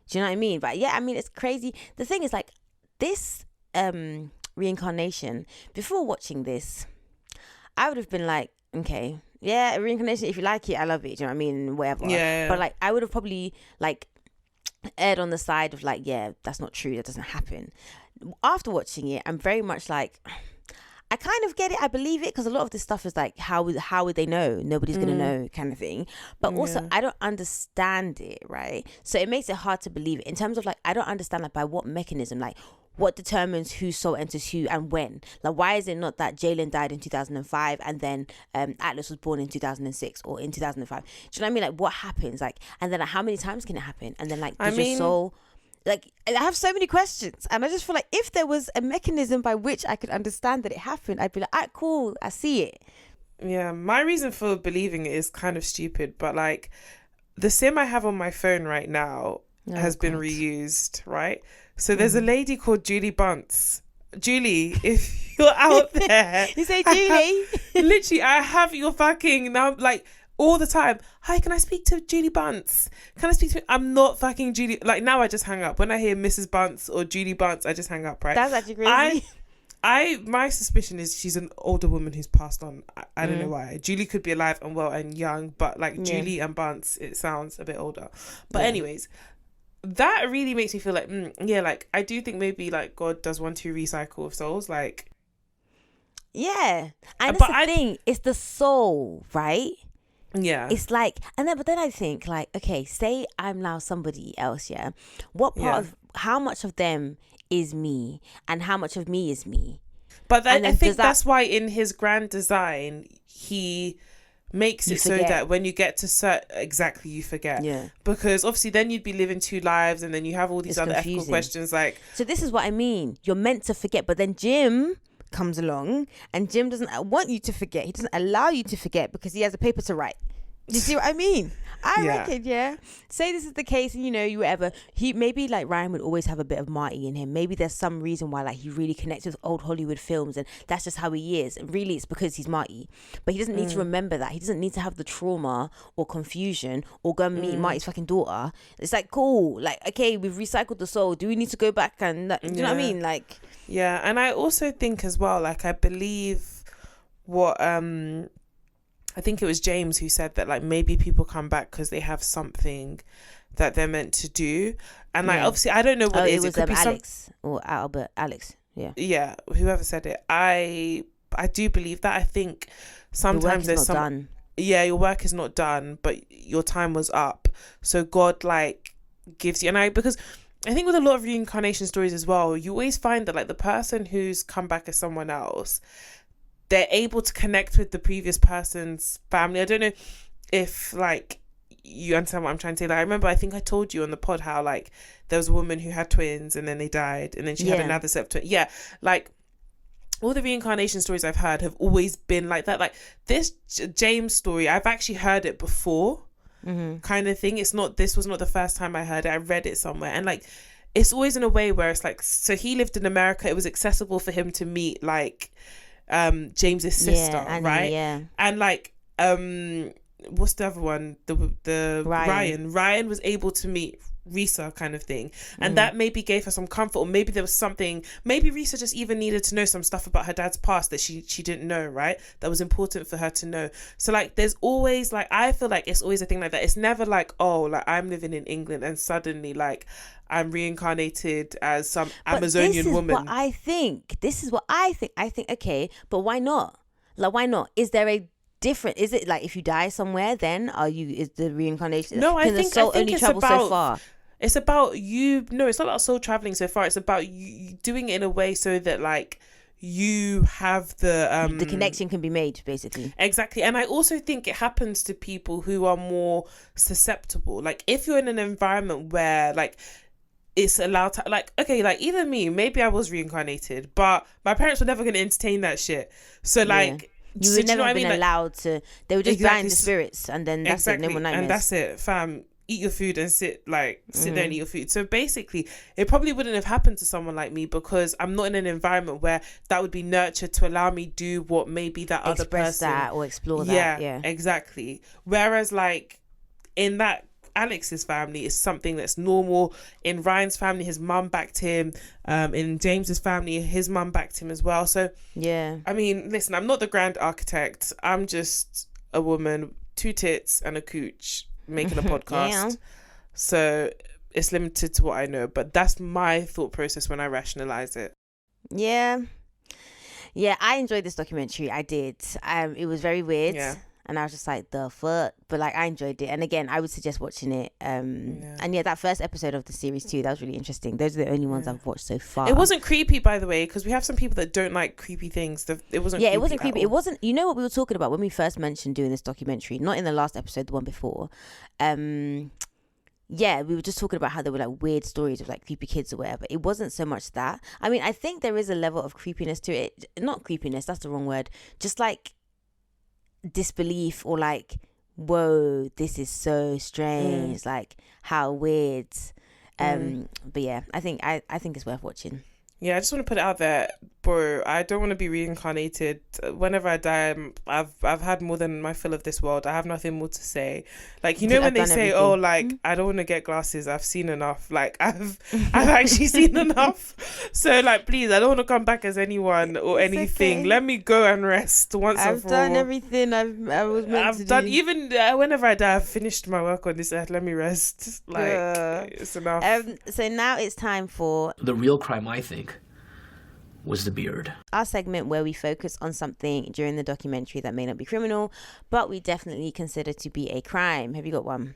do you know what I mean? But yeah, I mean, it's crazy. The thing is, like, this reincarnation, before watching this, I would have been like, okay, yeah, reincarnation, if you like it, I love it, do you know what I mean? Whatever. Yeah. But like, I would have probably like erred on the side of like, yeah, that's not true, that doesn't happen. After watching it, I'm very much like, I kind of get it, I believe it, because a lot of this stuff is like, how would they know? Nobody's gonna know, kind of thing. But also, I don't understand it, right? So it makes it hard to believe it in terms of like, I don't understand like by what mechanism, like what determines whose soul enters who and when. Like, why is it not that Jalen died in 2005 and then Atlas was born in 2006 or in 2005? Do you know what I mean? Like, what happens? Like, and then like, how many times can it happen? And then like, does your soul, like, I have so many questions, and I just feel like if there was a mechanism by which I could understand that it happened, I'd be like, alright, cool, I see it. Yeah, my reason for believing it is kind of stupid, but like the SIM I have on my phone right now has been reused, right? So there's a lady called Julie Bunce. Julie, if you're out there, you say Julie. Literally, I have your fucking now, like, all the time. Hi, can I speak to Julie Bunce? Can I speak to? I'm not fucking Julie. Like, now I just hang up when I hear Mrs. Bunce or Julie Bunce. I just hang up. Right? That's actually crazy. My suspicion is she's an older woman who's passed on. I don't know why. Julie could be alive and well and young, but like Julie and Bunce, it sounds a bit older. But anyways, that really makes me feel like, like I do think maybe like God does want to recycle of souls, like. Yeah, and that's the thing. It's the soul, right? Yeah. It's like, but then I think like, okay, say I'm now somebody else, yeah? What part of, how much of them is me and how much of me is me? But I think that's why in his grand design, he makes it so that when you get to exactly, you forget. Yeah. Because obviously then you'd be living two lives, and then you have all these other ethical questions like. So this is what I mean. You're meant to forget, but then Jim comes along and Jim doesn't want you to forget. He doesn't allow you to forget because he has a paper to write. You see what I mean? I Yeah. reckon, yeah. Say this is the case, and you whatever. He maybe like Ryan would always have a bit of Marty in him. Maybe there's some reason why like he really connects with old Hollywood films, and that's just how he is. And really, it's because he's Marty. But he doesn't need to remember that. He doesn't need to have the trauma or confusion or go and meet Marty's fucking daughter. It's like cool. Like okay, we've recycled the soul. Do we need to go back and do you know what I mean? Like yeah, and I also think as well. Like I believe what I think it was James who said that like maybe people come back because they have something that they're meant to do, and like obviously I don't know what it is. It was it could be Alex or Albert. Alex, yeah, whoever said it. I do believe that. I think sometimes there's some done. Yeah, your work is not done, but your time was up. So God like gives you, because I think with a lot of reincarnation stories as well, you always find that like the person who's come back as someone else, they're able to connect with the previous person's family. I don't know if like you understand what I'm trying to say. Like I remember, I think I told you on the pod how like there was a woman who had twins and then they died and then she had another set of twins. Yeah, like all the reincarnation stories I've heard have always been like that. Like this James story, I've actually heard it before, kind of thing. This was not the first time I heard it. I read it somewhere, and like it's always in a way where it's like, so he lived in America. It was accessible for him to meet like James's sister, Annie, right? And like what's the other one, the Ryan was able to meet Risa, kind of thing, and that maybe gave her some comfort, or maybe there was something, maybe Risa just even needed to know some stuff about her dad's past that she didn't know, right? That was important for her to know. So like there's always like, I feel like it's always a thing like that. It's never like, oh, like I'm living in England and suddenly like I'm reincarnated as some Amazonian woman. This is what I think. I think, okay, but why not? Like, why not? Is there a different? Is it like if you die somewhere, then is the reincarnation? No, I think only it's travel about so far. It's about you. No, it's not about soul traveling so far. It's about you doing it in a way so that like you have the connection can be made, basically. Exactly. And I also think it happens to people who are more susceptible. Like if you're in an environment where like it's allowed to, like, okay, like even me, maybe I was reincarnated, but my parents were never going to entertain that shit. So like you would never have been allowed to. They would just bind the spirits, and then that's it. No more nightmares. And that's it, fam. Eat your food and sit there and eat your food. So basically, it probably wouldn't have happened to someone like me because I'm not in an environment where that would be nurtured to allow me do what maybe that other person that or explore that. Yeah, exactly. Whereas like in that Alex's family is something that's normal. In Ryan's family, his mum backed him. In James's family, his mum backed him as well. So yeah, I mean, listen, I'm not the grand architect. I'm just a woman, 2 tits and a cooch making a podcast. So it's limited to what I know, but that's my thought process when I rationalize it. Yeah, I enjoyed this documentary. I did. It was very weird. And I was just like, the fuck? But like, I enjoyed it. And again, I would suggest watching it. And that first episode of the series too, that was really interesting. Those are the only ones I've watched so far. It wasn't creepy, by the way, because we have some people that don't like creepy things. It wasn't creepy. It wasn't creepy. It wasn't, you know what we were talking about when we first mentioned doing this documentary? Not in the last episode, the one before. We were just talking about how there were like weird stories of like creepy kids or whatever. It wasn't so much that. I mean, I think there is a level of creepiness to it. Not creepiness, that's the wrong word. Just like disbelief, or like, whoa, this is so strange, like how weird. But yeah, I think it's worth watching. Yeah, I just want to put it out there, bro. I don't want to be reincarnated. Whenever I die, I've had more than my fill of this world. I have nothing more to say. Like, you know, when they say, everything. Oh, like, I don't want to get glasses. I've seen enough. Like, I've actually seen enough. So, like, please, I don't want to come back as anyone or anything. Okay. Let me go and rest once and for all. I've done everything I was meant to do. I've done, even whenever I die, I've finished my work on this earth. Let me rest. Like, it's enough. So now it's time for the real crime, I think, was the beard. Our segment where we focus on something during the documentary that may not be criminal, but we definitely consider to be a crime. Have you got one?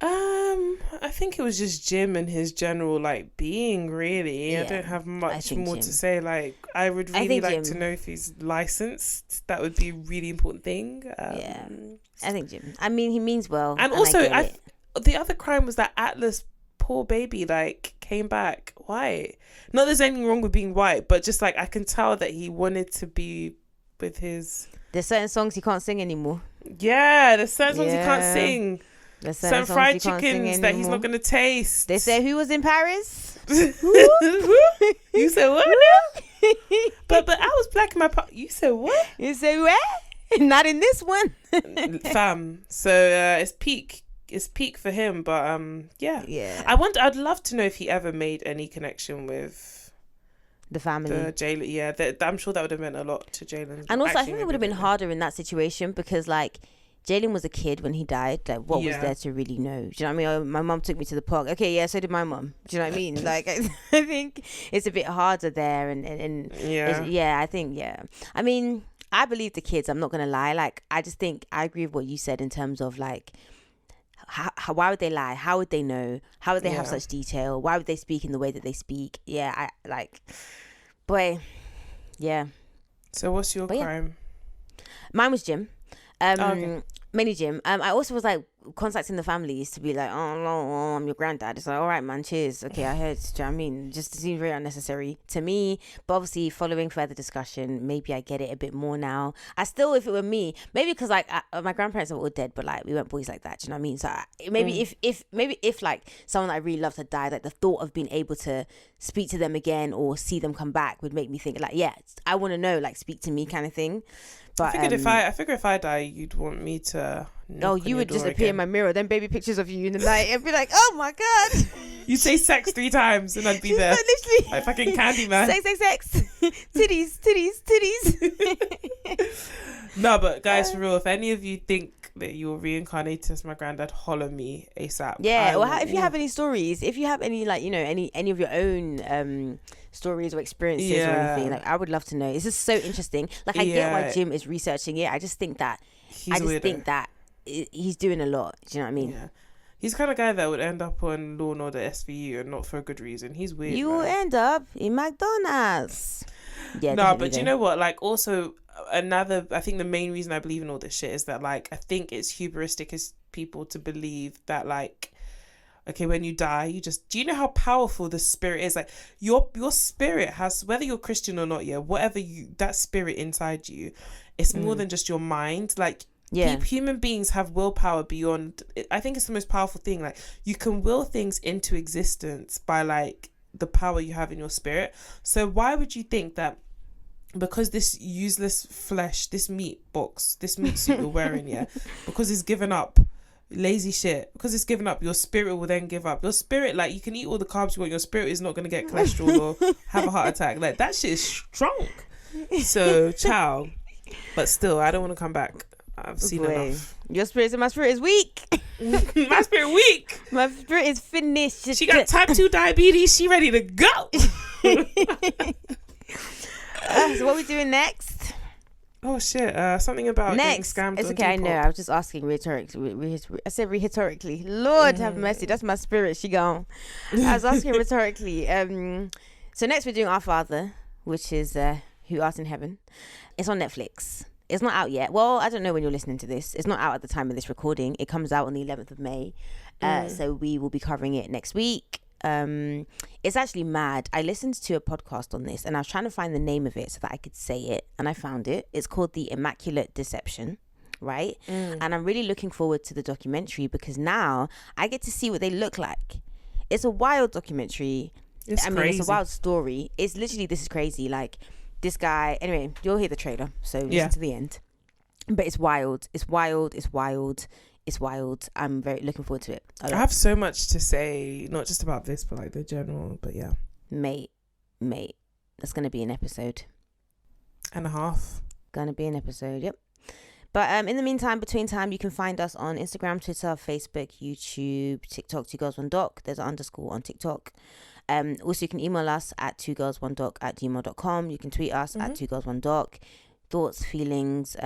I think it was just Jim and his general like being, really. I don't have much more to say. Like, I would really like to know if he's licensed. That would be a really important thing. I think Jim. I mean, he means well. And also, the other crime was that Atlas, poor baby, like, came back white. Not there's anything wrong with being white, but just like I can tell that he wanted to be with his. There's certain songs he can't sing anymore. Yeah, there's certain songs he can't Yeah. sing. There's Some certain songs fried he can't sing chickens that he's anymore. not gonna taste. They say, who was in Paris? You said what? Now? but I was black in my part. You said what? You say where? Not in this one. Fam. So it's peak. It's peak for him. But yeah. Yeah. I'd love to know if he ever made any connection with The family. the Jalen. Yeah, I'm sure that would have meant a lot to Jalen. And also, I think it would have been harder in that situation because, like, Jalen was a kid when he died. Like, what was Yeah. there to really know? Do you know what I mean? Oh, my mum took me to the park. Okay, yeah, so did my mum. Do you know what I mean? Like, I think it's a bit harder there. And Yeah. I think, yeah. I mean, I believe the kids. I'm not going to lie. Like, I just think I agree with what you said in terms of, like, why would they lie? How would they know? How would they have Yeah. such detail? Why would they speak in the way that they speak? Yeah, boy, yeah. So what's your But yeah. crime? Mine was Jim. Okay. Mainly Jim. I also was like contacting the families to be like, oh no, I'm your granddad. It's like, all right, man, cheers. Okay, I heard. Do you know what I mean? Just seemed very unnecessary to me. But obviously, following further discussion, maybe I get it a bit more now. I still, if it were me, maybe because like my grandparents are all dead, but like we weren't boys like that. Do you know what I mean? So maybe if like someone that I really loved had died, like the thought of being able to speak to them again or see them come back would make me think like, yeah, I want to know, like speak to me kind of thing. But I figure if I die, you'd want me to. No, you would just appear in my mirror, then baby pictures of you in the night, and be like, "Oh my god!" You say sex 3 times, and I'd be Just there. like, literally, Like fucking Candyman. sex, titties. No, but guys, for real, if any of you think that you're reincarnated as my granddad, holler me ASAP. Yeah, or if you have any stories, if you have any like any of your own stories or experiences or anything, like I would love to know. It's just so interesting. Like I get why Jim is researching it. I just think that he's doing a lot. Do you know what I mean? Yeah. He's the kind of guy that would end up on Law and Order SVU and not for a good reason. He's weird. You will end up in McDonald's. Yeah. No, but you know what? Like, also I think the main reason I believe in all this shit is that, like, I think it's hubristic as people to believe that, like, okay, when you die, do you know how powerful the spirit is? Like, your spirit has, whether you're Christian or not, yeah, whatever that spirit inside you, it's more than just your mind. Like, yeah, human beings have willpower beyond. I think it's the most powerful thing. Like, you can will things into existence by, like, the power you have in your spirit. So why would you think that because this useless flesh, this meat suit you're wearing, yeah, because it's given up, lazy shit, because it's given up, your spirit will then give up. Your spirit, like, you can eat all the carbs you want, your spirit is not going to get cholesterol or have a heart attack. Like, that shit is strong. So ciao. But still, I don't want to come back. I've seen enough. Your spirit and my spirit is weak. My spirit weak. My spirit is finished. She got type 2 diabetes. She ready to go. So what are we doing next? Oh shit! Something about Next. getting scammed. It's on okay. I Depop. know. I was just asking rhetorically. I said rhetorically. Lord have mercy. That's my spirit. She gone. I was asking rhetorically. So next we're doing Our Father, which is Who Art in Heaven. It's on Netflix. It's not out yet. Well, I don't know when you're listening to this. It's not out at the time of this recording. It comes out on the 11th of May. So we will be covering it next week. It's actually mad. I listened to a podcast on this and I was trying to find the name of it so that I could say it, and I found it. It's called The Immaculate Deception, right? And I'm really looking forward to the documentary because now I get to see what they look like. It's a wild documentary. It's a wild story. It's literally, this is crazy. Like, this guy, anyway, you'll hear the trailer, so listen to the end. But it's wild. It's wild. It's wild. It's wild. I'm very looking forward to it. I have so much to say, not just about this, but like the general. But yeah, mate, that's gonna be an episode and a half. Gonna be an episode, yep. But in the meantime, between time, you can find us on Instagram, Twitter, Facebook, YouTube, TikTok. 2girls1doc. There's an underscore on TikTok. Also, you can email us at 2girls1doc@gmail.com. You can tweet us at 2girls1doc. Thoughts, feelings,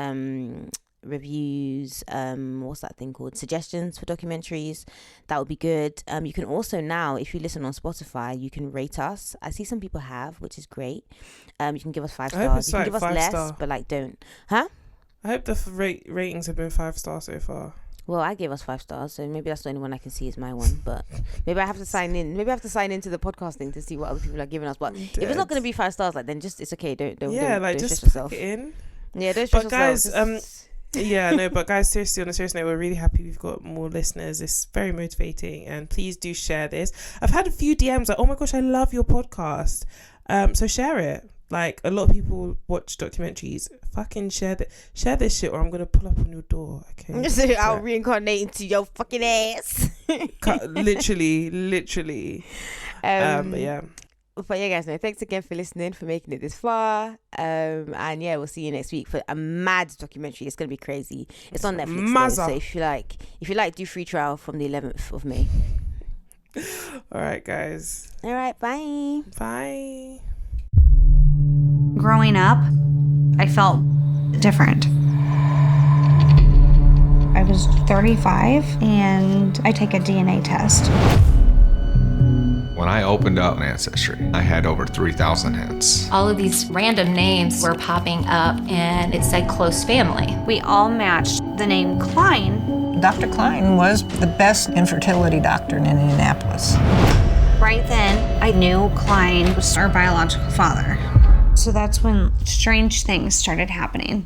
reviews, what's that thing called, suggestions for documentaries, that would be good. You can also now, if you listen on Spotify, you can rate us. I see some people have, which is great. You can give us 5 stars. You can give us less, but like don't. I hope the ratings have been 5 stars so far. Well, I gave us 5 stars, so maybe that's the only one I can see is my one. But maybe I have to sign in. Maybe I have to sign into the podcasting to see what other people are giving us. But if it's not going to be 5 stars, like then just it's okay. Don't just stress yourself. Put it in. Yeah, don't stress But guys, yourselves. yeah, no, but guys, seriously, on a serious note, we're really happy we've got more listeners. It's very motivating, and please do share this. I've had a few DMs like, oh my gosh, I love your podcast. So share it. Like, a lot of people watch documentaries. Fucking share this shit, or I'm gonna pull up on your door. Okay, So I'll reincarnate into your fucking ass. literally. But yeah. But yeah, guys, no, thanks again for listening, for making it this far. And yeah, we'll see you next week for a mad documentary. It's gonna be crazy. It's on Netflix though, so if you like, do free trial from the 11th of May. All right, guys. All right, bye. Bye. Growing up, I felt different. I was 35 and I take a DNA test. When I opened up Ancestry, I had over 3,000 hits. All of these random names were popping up, and it said close family. We all matched the name Klein. Dr. Klein was the best infertility doctor in Indianapolis. Right then, I knew Klein was our biological father. So that's when strange things started happening.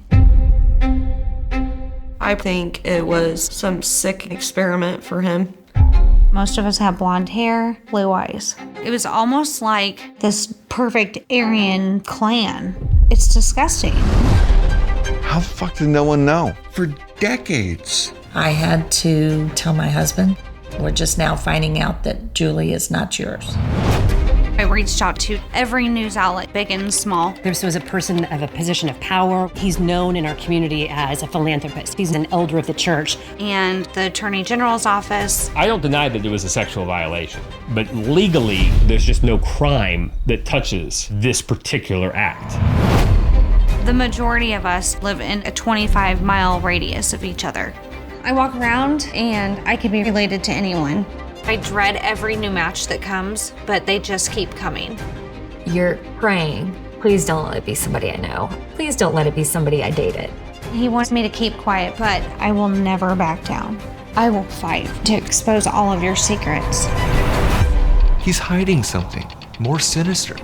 I think it was some sick experiment for him. Most of us have blonde hair, blue eyes. It was almost like this perfect Aryan clan. It's disgusting. How the fuck did no one know? For decades. I had to tell my husband, we're just now finding out that Julie is not yours. I reached out to every news outlet, big and small. This was a person of a position of power. He's known in our community as a philanthropist. He's an elder of the church. And the Attorney General's office. I don't deny that it was a sexual violation, but legally, there's just no crime that touches this particular act. The majority of us live in a 25-mile radius of each other. I walk around and I can be related to anyone. I dread every new match that comes, but they just keep coming. You're praying, please don't let it be somebody I know. Please don't let it be somebody I dated. He wants me to keep quiet, but I will never back down. I will fight to expose all of your secrets. He's hiding something more sinister.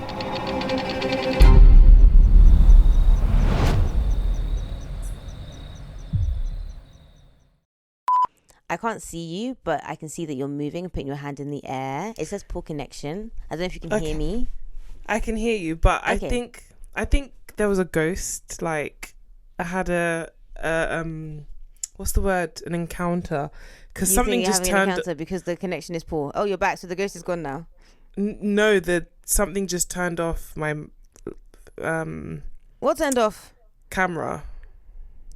I can't see you, but I can see that you're moving and putting your hand in the air. It says poor connection. I don't know if you can hear me. I can hear you, but Okay. I think there was a ghost. Like, I had what's the word? An encounter, because something just turned. Because the connection is poor. Oh, you're back, so the ghost is gone now. No, something just turned off my What turned off? camera.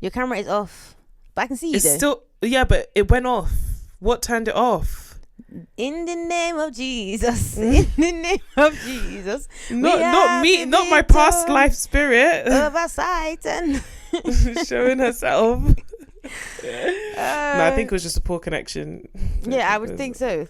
Your camera is off, but I can see you It's though. still, yeah, but it went off. What turned it off? In the name of Jesus. In the name of Jesus. Not me, not my past life spirit Over Satan. showing herself. No, I think it was just a poor connection. Yeah, I would think so.